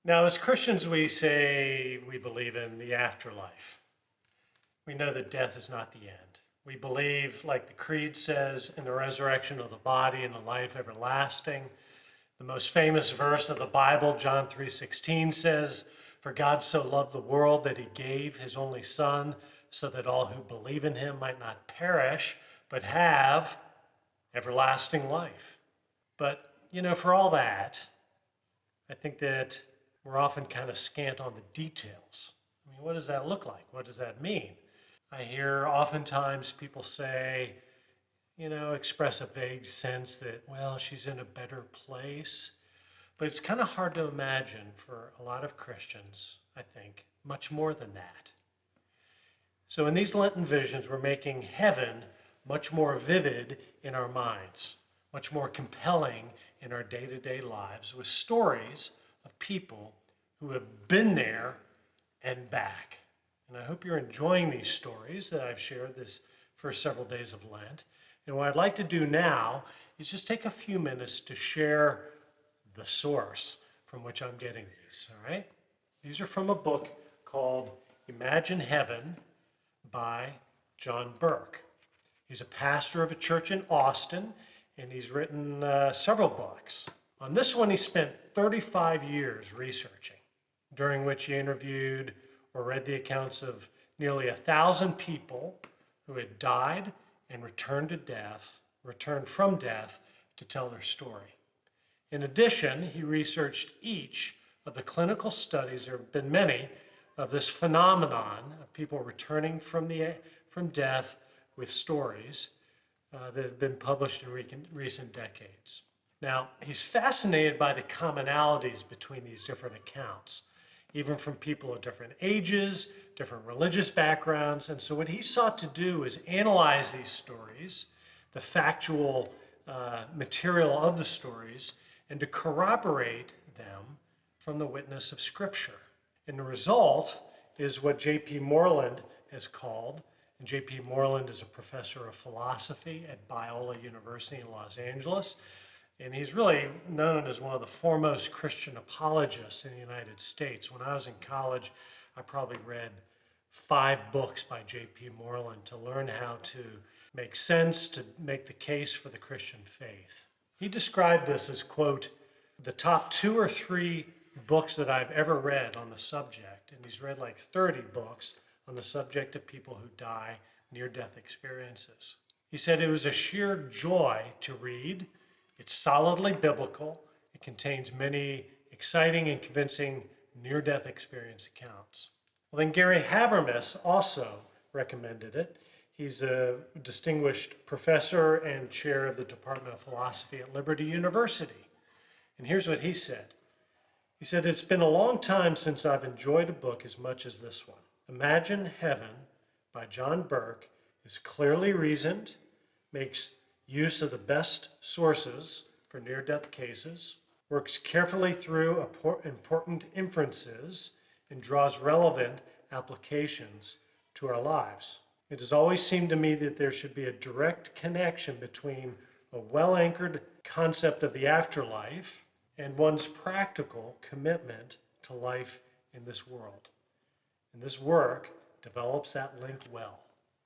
Now, as Christians, we say we believe in the afterlife. We know that death is not the end. We believe, like the Creed says, in the resurrection of the body and the life everlasting. The most famous verse of the Bible, John 3:16, says, "For God so loved the world that he gave his only Son, so that all who believe in him might not perish, but have everlasting life." But, for all that, I think that we're often kind of scant on the details. What does that look like? What does that mean? I hear oftentimes people say, express a vague sense that, well, she's in a better place. But it's kind of hard to imagine for a lot of Christians, I think, much more than that. So in these Lenten visions, we're making heaven much more vivid in our minds, much more compelling in our day-to-day lives with stories of people who have been there and back. And I hope you're enjoying these stories that I've shared this first several days of Lent. And what I'd like to do now is just take a few minutes to share the source from which I'm getting these, all right? These are from a book called Imagine Heaven by John Burke. He's a pastor of a church in Austin, and he's written several books. On this one, he spent 35 years researching, during which he interviewed or read the accounts of nearly 1,000 people who had died and returned from death to tell their story. In addition, he researched each of the clinical studies, there have been many, of this phenomenon of people returning from death with stories that have been published in recent decades. Now, he's fascinated by the commonalities between these different accounts, even from people of different ages, different religious backgrounds. And so what he sought to do is analyze these stories, the factual material of the stories, and to corroborate them from the witness of Scripture. And the result is what J.P. Moreland has called, and J.P. Moreland is a professor of philosophy at Biola University in Los Angeles, and he's really known as one of the foremost Christian apologists in the United States. When I was in college, I probably read 5 books by J.P. Moreland to learn how to make sense, to make the case for the Christian faith. He described this as, quote, the top 2 or 3 books that I've ever read on the subject, and he's read like 30 books on the subject of people who die near-death experiences. He said it was a sheer joy to read. It's solidly biblical. It contains many exciting and convincing near-death experience accounts. Well, then Gary Habermas also recommended it. He's a distinguished professor and chair of the Department of Philosophy at Liberty University. And here's what he said. He said, "It's been a long time since I've enjoyed a book as much as this one. Imagine Heaven by John Burke is clearly reasoned, makes use of the best sources for near-death cases, works carefully through important inferences, and draws relevant applications to our lives. It has always seemed to me that there should be a direct connection between a well-anchored concept of the afterlife and one's practical commitment to life in this world. And this work develops that link well."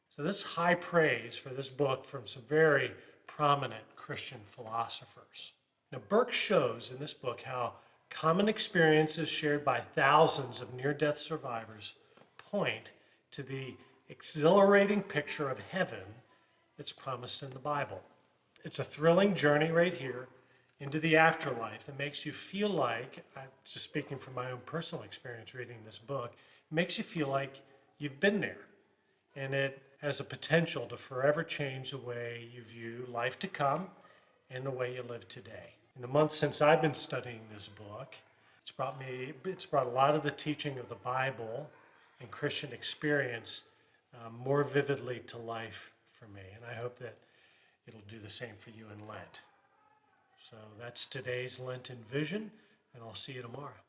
So this high praise for this book from some very prominent Christian philosophers. Now, Burke shows in this book how common experiences shared by thousands of near-death survivors point to the exhilarating picture of heaven that's promised in the Bible. It's a thrilling journey right here into the afterlife that makes you feel like, just speaking from my own personal experience reading this book, it makes you feel like you've been there. And it has the potential to forever change the way you view life to come and the way you live today. In the months since I've been studying this book, it's brought a lot of the teaching of the Bible and Christian experience more vividly to life for me. And I hope that it'll do the same for you in Lent. So that's today's Lenten Vision, and I'll see you tomorrow.